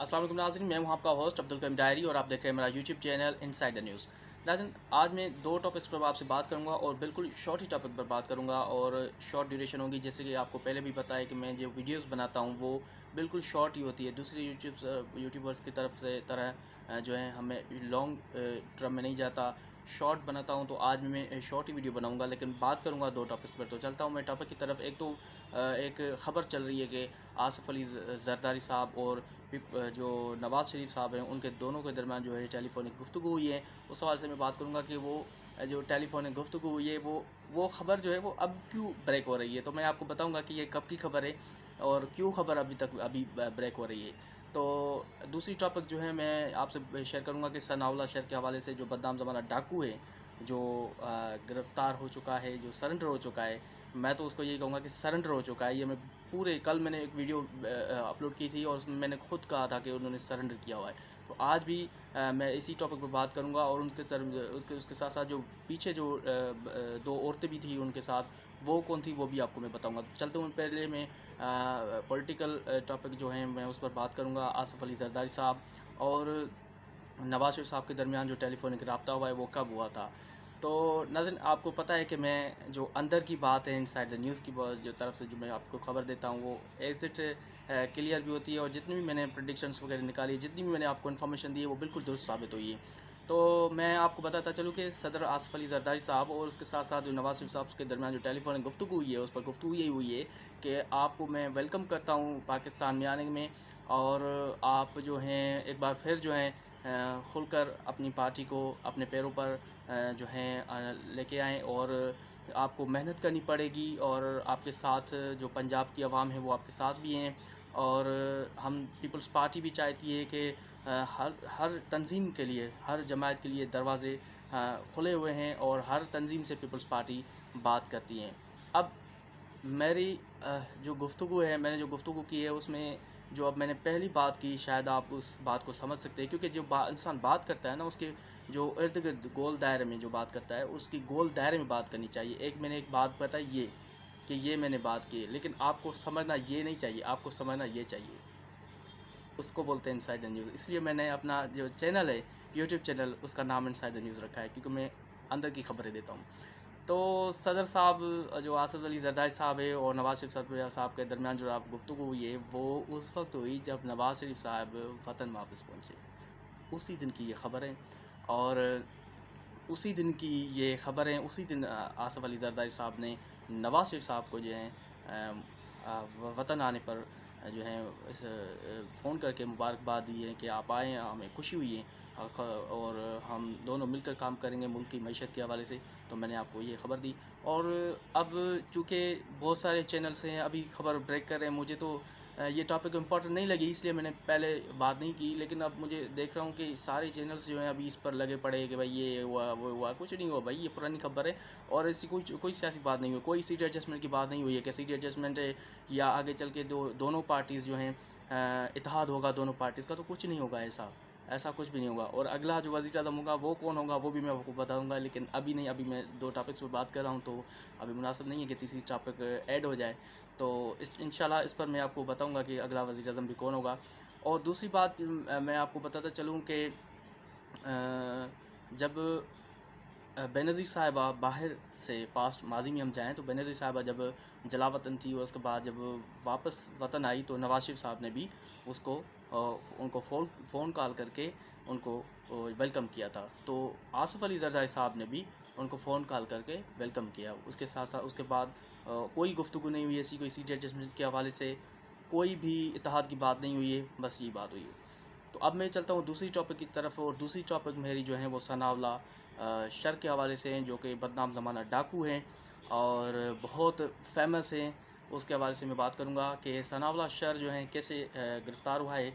अस्सलाम वालेकुम नाज़रीन, मैं हूं आपका होस्ट अब्दुल करीम डायरी और आप देख रहे हैं मेरा YouTube channel inside the news. नाज़रीन, आज मैं दो टॉपिक्स पर आपसे बात करूंगा और बिल्कुल शॉर्ट ही टॉपिक पर बात करूंगा और शॉर्ट ड्यूरेशन होगी। जैसे कि आपको पहले भी पता है कि मैं जो वीडियोस बनाता हूं वो बिल्कुल शॉर्ट ही होती है। दूसरे यूट्यूबर्स की तरफ से तरह जो है हमें लॉन्ग टर्म में नहीं जाता, शॉर्ट बनाता हूं। तो आज मैं शॉर्ट ही वीडियो बनाऊंगा, लेकिन बात करूंगा दो टॉपिक्स पर। तो चलता हूं मैं टॉपिक की तरफ। एक तो एक ख़बर चल रही है कि आसिफ अली जरदारी साहब और जो नवाज़ शरीफ साहब हैं उनके दोनों के दरमियान जो है टेलीफोनिक गुफ्तगू हुई है। उस हवाले से मैं बात करूंगा कि वो जो टेलीफोनिक गुफ्तगू हुई है वो ख़बर जो है वो अब क्यों ब्रेक हो रही है। तो मैं आपको बताऊंगा कि ये कब की ख़बर है और क्यों ख़बर अभी ब्रेक हो रही है। तो दूसरी टॉपिक जो है मैं आपसे शेयर करूंगा कि सनाउल्लाह शहर के हवाले से जो बदनाम ज़माना डाकू है, जो गिरफ़्तार हो चुका है, जो सरेंडर हो चुका है। मैं तो उसको यही कहूँगा कि सरेंडर हो चुका है। ये मैं पूरे कल मैंने एक वीडियो अपलोड की थी और उसमें मैंने खुद कहा था कि उन्होंने सरेंडर किया हुआ है। तो आज भी मैं इसी टॉपिक पर बात करूंगा और उसके साथ साथ जो पीछे जो दो औरतें भी थी उनके साथ, वो कौन थी वो भी आपको मैं बताऊंगा। चलते हुए पहले मैं पॉलिटिकल टॉपिक जो है मैं उस पर बात करूंगा। आसिफ अली जरदारी साहब और नवाज़ शरीफ साहब के दरमियान जो टेलीफोनिक रब्ता हुआ है वो कब हुआ था। तो नाज़रीन, आपको पता है कि मैं जो अंदर की बात है इनसाइड द न्यूज़ की जो तरफ से जो मैं आपको ख़बर देता हूँ वो एग्जिट क्लियर भी होती है और जितनी भी मैंने प्रेडिक्शंस वगैरह निकाली, जितनी भी मैंने आपको इन्फॉर्मेशन दी है वो बिल्कुल दुरुस्त साबित हुई है। तो मैं आपको बताता चलूँ कि सदर आसिफ अली जरदारी साहब और उसके साथ साथ जो नवाज़ शरीफ साहब के दरमियान जो टेलीफोनिक गुफ्तगू हुई है उस पर गुफ्तगू यही हुई है कि आपको मैं वेलकम करता हूँ पाकिस्तान में आने में, और आप जो हैं एक बार फिर जो हैं खुलकर अपनी पार्टी को अपने पैरों पर जो हैं लेके आएँ, और आपको मेहनत करनी पड़ेगी और आपके साथ जो पंजाब की आवाम है वो आपके साथ भी हैं। और हम पीपल्स पार्टी भी चाहती है कि हर हर तंज़ीम के लिए, हर जमात के लिए दरवाज़े खुले हुए हैं और हर तंज़ीम से पीपल्स पार्टी बात करती हैं। अब मेरी जो गुफ्तगू है, मैंने जो गुफ्तगू की है उसमें जो अब मैंने पहली बात की, शायद आप उस बात को समझ सकते हैं, क्योंकि जो इंसान बात करता है ना, उसके जो इर्द गिर्द गोल दायरे में जो बात करता है उसकी गोल दायरे में बात करनी चाहिए। मैंने एक बात बताई ये कि ये मैंने बात की है, लेकिन आपको समझना ये नहीं चाहिए, आपको समझना ये चाहिए। उसको बोलते हैं इनसाइड द न्यूज़। इसलिए मैंने अपना जो चैनल है, यूट्यूब चैनल, उसका नाम इनसाइड द न्यूज़ रखा है, क्योंकि मैं अंदर की खबरें देता हूँ। तो सदर साहब जो आसिफ अली जरदारी साहब है और नवाज़ शरीफ साहब के दरमियान जो आप गुफ्तगू हुई है वो उस वक्त हुई जब नवाज़ शरीफ साहब वतन वापस पहुँचे। उसी दिन की ये ख़बर है और उसी दिन की ये ख़बर है। उसी दिन आसिफ अली जरदारी साहब ने नवाज़ शरीफ साहब को जो है वतन आने पर जो है फ़ोन करके मुबारकबाद दी है कि आप आए हैं, हमें खुशी हुई है और हम दोनों मिलकर काम करेंगे मुल्क की मईशत के हवाले से। तो मैंने आपको ये ख़बर दी और अब चूँकि बहुत सारे चैनल्स हैं अभी ख़बर ब्रेक कर रहे हैं, मुझे तो ये टॉपिक इम्पोर्टेंट नहीं लगी, इसलिए मैंने पहले बात नहीं की। लेकिन अब मुझे देख रहा हूँ कि सारे चैनल्स जो हैं अभी इस पर लगे पड़े हैं कि भाई ये हुआ वो हुआ। कुछ नहीं हुआ भाई, ये पुरानी खबर है और ऐसी कोई सियासी बात नहीं हुई, कोई सीट एडजस्टमेंट की बात नहीं हुई है कि सीट एडजस्टमेंट है या आगे चल के दोनों पार्टीज़ जो हैं इत्तेहाद होगा दोनों पार्टीज़ का। तो कुछ नहीं होगा, ऐसा कुछ भी नहीं होगा। और अगला जो वज़ीर आज़म होगा वो कौन होगा वो भी मैं आपको बताऊंगा, लेकिन अभी नहीं। अभी मैं दो टॉपिक्स पर बात कर रहा हूँ, तो अभी मुनासिब नहीं है कि तीसरी टॉपिक ऐड हो जाए। तो इंशाल्लाह इस पर मैं आपको बताऊंगा कि अगला वज़ीर आज़म भी कौन होगा। और दूसरी बात मैं आपको बताता चलूँ कि जब बेनज़ीर साहिबा बाहर से पास्ट माजी में हम जाएँ तो बेनज़ीर साहिबा जब जलावतन थी और उसके बाद जब वापस वतन आई तो नवाज़ शरीफ साहब ने भी उसको उनको फ़ोन कॉल करके उनको वेलकम किया था। तो आसिफ अली ज़रदारी साहब ने भी उनको फ़ोन कॉल करके वेलकम किया। उसके साथ साथ उसके बाद कोई गुफ्तगू नहीं हुई ऐसी, कोई सीट एडजस्टमेंट के हवाले से कोई भी इत्तेहाद की बात नहीं हुई है, बस ये बात हुई है। तो अब मैं चलता हूँ दूसरी टॉपिक की तरफ, और दूसरी टॉपिक मेरी जो है वो सनाउल्लाह शर के हवाले से हैं, जो कि बदनाम ज़माना डाकू हैं और बहुत फेमस हैं। उसके हवाले से मैं बात करूँगा कि सनाउल्लाह शर जो हैं कैसे गिरफ़्तार हुआ है।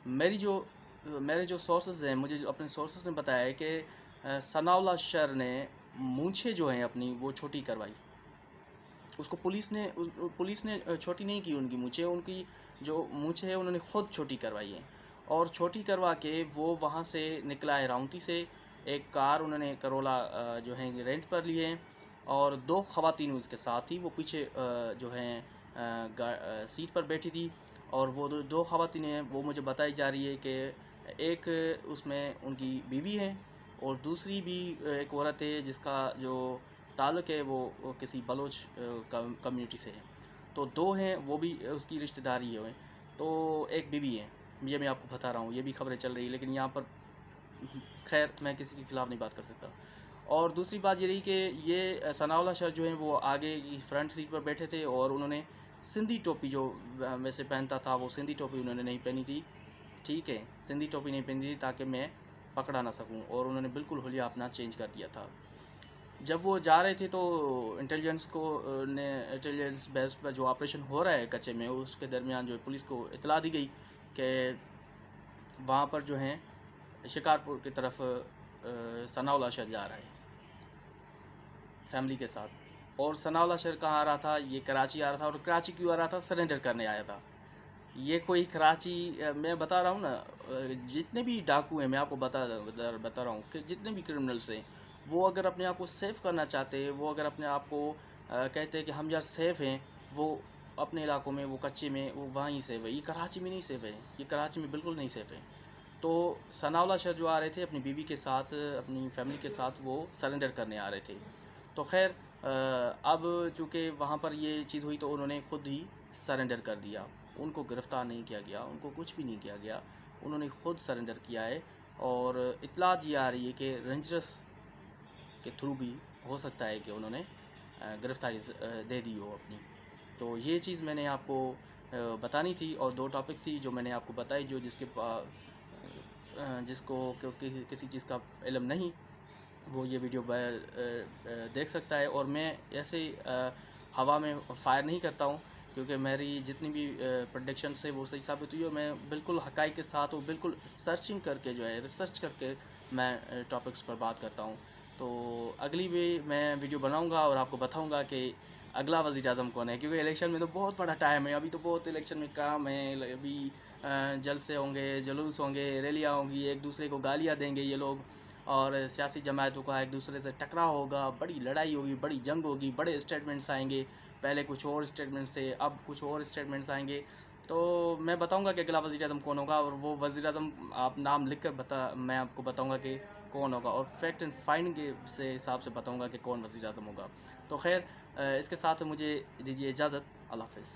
मेरे जो सोर्सेज़ हैं, मुझे जो अपने सोर्सेज़ ने बताया है कि सनाउल्लाह शर ने मूंछें जो हैं अपनी वो छोटी करवाई। उसको पुलिस ने छोटी नहीं की उनकी मूंछें, उनकी जो मूंछें हैं उन्होंने ख़ुद छोटी करवाई हैं। और छोटी करवा के वो वहाँ से निकला है राउंटी से। एक कार उन्होंने करोला जो है रेंट पर लिए हैं और दो ख़वातीन उसके साथ थी। वो पीछे जो हैं सीट पर बैठी थी और वो दो ख़वातीन हैं, वो मुझे बताई जा रही है कि एक उसमें उनकी बीवी है और दूसरी भी एक औरत है जिसका जो ताल्लुक़ है वो किसी बलोच कम्युनिटी से है। तो दो हैं, वो भी उसकी रिश्तेदारी है। तो एक बीवी है, ये मैं आपको बता रहा हूँ, ये भी खबरें चल रही है, लेकिन यहाँ पर खैर मैं किसी के ख़िलाफ़ नहीं बात कर सकता। और दूसरी बात ये रही कि ये सनाउल्लाह सर जो हैं वो आगे की फ्रंट सीट पर बैठे थे और उन्होंने सिंधी टोपी जो वैसे पहनता था, वो सिंधी टोपी उन्होंने नहीं पहनी थी। ठीक है, सिंधी टोपी नहीं पहनी थी ताकि मैं पकड़ा ना सकूं, और उन्होंने बिल्कुल हुलिया अपना चेंज कर दिया था। जब वो जा रहे थे तो इंटेलिजेंस बेस पर जो ऑपरेशन हो रहा है कच्चे में, उसके दरमियान जो पुलिस को इतला दी गई कि वहाँ पर जो हैं शिकारपुर की तरफ सनाउल्लाह शहर जा रहा है फैमिली के साथ। और सनाउल्लाह शहर कहाँ आ रहा था? ये कराची आ रहा था। और कराची क्यों आ रहा था? सरेंडर करने आया था। ये कोई कराची मैं बता रहा हूँ ना, जितने भी डाकू हैं, मैं आपको बता रहा हूँ कि जितने भी क्रिमिनल्स हैं, वो अगर अपने आप को सेफ़ करना चाहते हैं, वो अगर अपने आप को कहते हैं कि हम यार सेफ़ हैं, वो अपने इलाकों में, वो कच्चे में, वो वहाँ ही सेफ़ है। ये कराची में नहीं सेफ़ है, ये कराची में बिल्कुल नहीं सेफ़ है। तो सनाउल्लाह शहर जो आ रहे थे अपनी बीवी के साथ, अपनी फैमिली के साथ, वो सरेंडर करने आ रहे थे। तो खैर अब चूँकि वहाँ पर ये चीज़ हुई तो उन्होंने ख़ुद ही सरेंडर कर दिया। उनको गिरफ़्तार नहीं किया गया, उनको कुछ भी नहीं किया गया, उन्होंने ख़ुद सरेंडर किया है। और इत्तलात ये आ रही है कि रेंजर्स के थ्रू भी हो सकता है कि उन्होंने गिरफ़्तारी दे दी हो अपनी। तो ये चीज़ मैंने आपको बतानी थी। और दो टॉपिक्स थी जो मैंने आपको बताई, जो जिसको क्योंकि किसी चीज़ का इल्म नहीं, वो ये वीडियो देख सकता है। और मैं ऐसे हवा में फ़ायर नहीं करता हूँ, क्योंकि मेरी जितनी भी प्रेडिक्शन से वो सही साबित हुई, और मैं बिल्कुल हक़ाइक़ के साथ और बिल्कुल सर्चिंग करके जो है, रिसर्च करके मैं टॉपिक्स पर बात करता हूँ। तो अगली भी मैं वीडियो बनाऊँगा और आपको बताऊँगा कि अगला वज़ीर-ए-आज़म कौन है, क्योंकि इलेक्शन में तो बहुत बड़ा टाइम है, अभी तो बहुत इलेक्शन में काम है। अभी जलसे होंगे, जुलूस होंगे, रैलियाँ होंगी, एक दूसरे को गालियाँ देंगे ये लोग, और सियासी जमातों का एक दूसरे से टकराव होगा, बड़ी लड़ाई होगी, बड़ी जंग होगी, बड़े स्टेटमेंट्स आएंगे। पहले कुछ और स्टेटमेंट्स थे, अब कुछ और स्टेटमेंट्स आएंगे। तो मैं बताऊंगा कि अगला वज़ीर-ए-आज़म कौन होगा, और वो वज़ीर-ए-आज़म आप नाम लिख कर मैं आपको बताऊंगा कि कौन होगा, और फैक्ट एंड फाइंडिंग के से हिसाब से बताऊंगा कि कौन वज़ीर-ए-आज़म होगा। तो खैर इसके साथ मुझे दीजिए इजाज़त। अल्लाह हाफ़िज़।